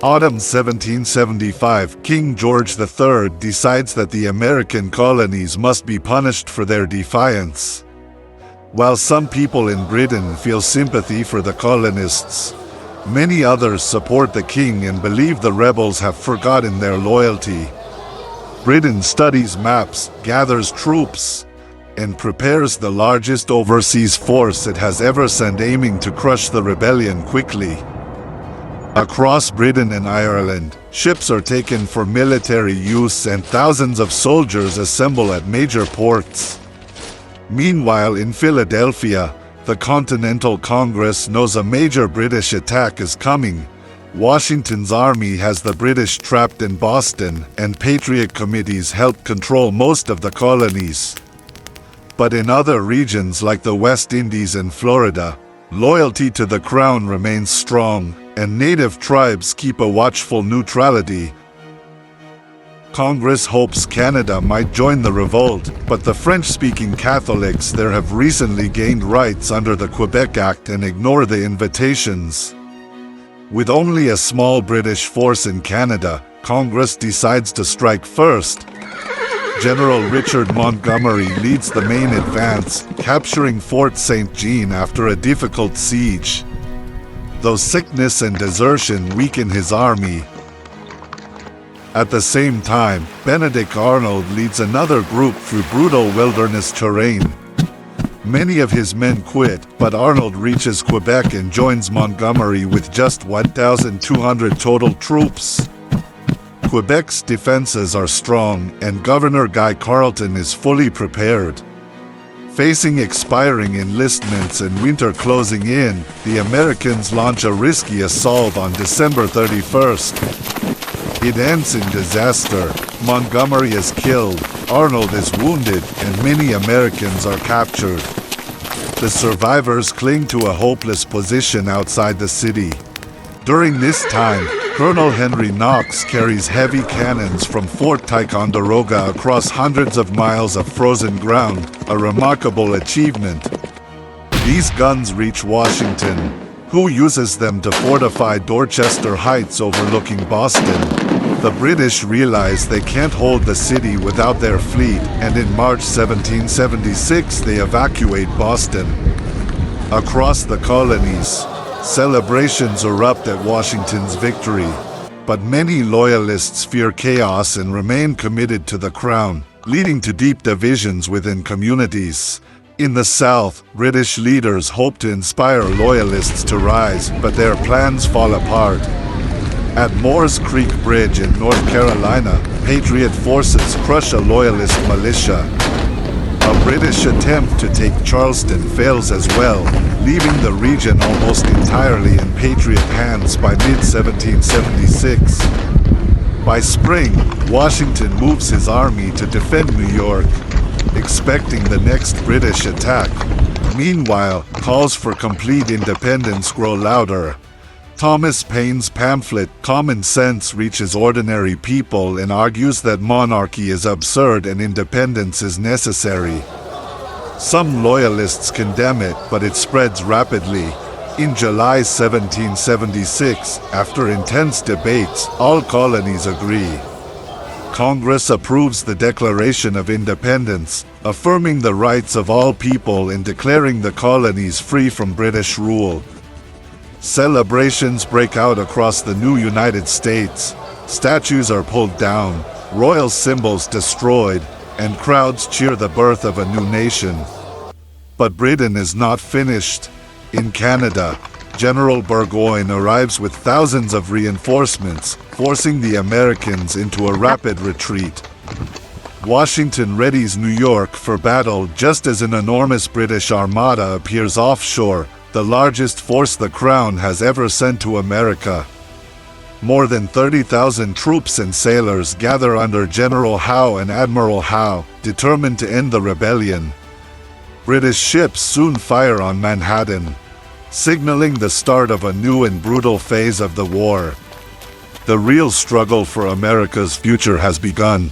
Autumn 1775, King George III decides that the American colonies must be punished for their defiance. While some people in Britain feel sympathy for the colonists, many others support the king and believe the rebels have forgotten their loyalty. Britain studies maps, gathers troops, and prepares the largest overseas force it has ever sent, aiming to crush the rebellion quickly. Across Britain and Ireland, ships are taken for military use and thousands of soldiers assemble at major ports. Meanwhile, in Philadelphia, the Continental Congress knows a major British attack is coming. Washington's army has the British trapped in Boston, and Patriot committees help control most of the colonies. But in other regions like the West Indies and Florida, loyalty to the crown remains strong, and native tribes keep a watchful neutrality. Congress hopes Canada might join the revolt, but the French-speaking Catholics there have recently gained rights under the Quebec Act and ignore the invitations. With only a small British force in Canada, Congress decides to strike first. General Richard Montgomery leads the main advance, capturing Fort St. Jean after a difficult siege. Though sickness and desertion weaken his army. At the same time, Benedict Arnold leads another group through brutal wilderness terrain. Many of his men quit, but Arnold reaches Quebec and joins Montgomery with just 1,200 total troops. Quebec's defenses are strong, and Governor Guy Carleton is fully prepared. Facing expiring enlistments and winter closing in, the Americans launch a risky assault on December 31st. It ends in disaster. Montgomery is killed, Arnold is wounded, and many Americans are captured. The survivors cling to a hopeless position outside the city. During this time, Colonel Henry Knox carries heavy cannons from Fort Ticonderoga across hundreds of miles of frozen ground, a remarkable achievement. These guns reach Washington, who uses them to fortify Dorchester Heights overlooking Boston. The British realize they can't hold the city without their fleet, and in March 1776 they evacuate Boston. Across the colonies, celebrations erupt at Washington's victory, but many loyalists fear chaos and remain committed to the crown, leading to deep divisions within communities. In the South, British leaders hope to inspire loyalists to rise, but their plans fall apart. At Moores Creek Bridge in North Carolina, Patriot forces crush a loyalist militia. A British attempt to take Charleston fails as well, leaving the region almost entirely in Patriot hands by mid-1776. By spring, Washington moves his army to defend New York, expecting the next British attack. Meanwhile, calls for complete independence grow louder. Thomas Paine's pamphlet, Common Sense, reaches ordinary people and argues that monarchy is absurd and independence is necessary. Some loyalists condemn it, but it spreads rapidly. In July 1776, after intense debates, all colonies agree. Congress approves the Declaration of Independence, affirming the rights of all people and declaring the colonies free from British rule. Celebrations break out across the new United States. Statues are pulled down, royal symbols destroyed, and crowds cheer the birth of a new nation. But Britain is not finished. In Canada, General Burgoyne arrives with thousands of reinforcements, forcing the Americans into a rapid retreat. Washington readies New York for battle just as an enormous British armada appears offshore, the largest force the Crown has ever sent to America. More than 30,000 troops and sailors gather under General Howe and Admiral Howe, determined to end the rebellion. British ships soon fire on Manhattan, signaling the start of a new and brutal phase of the war. The real struggle for America's future has begun.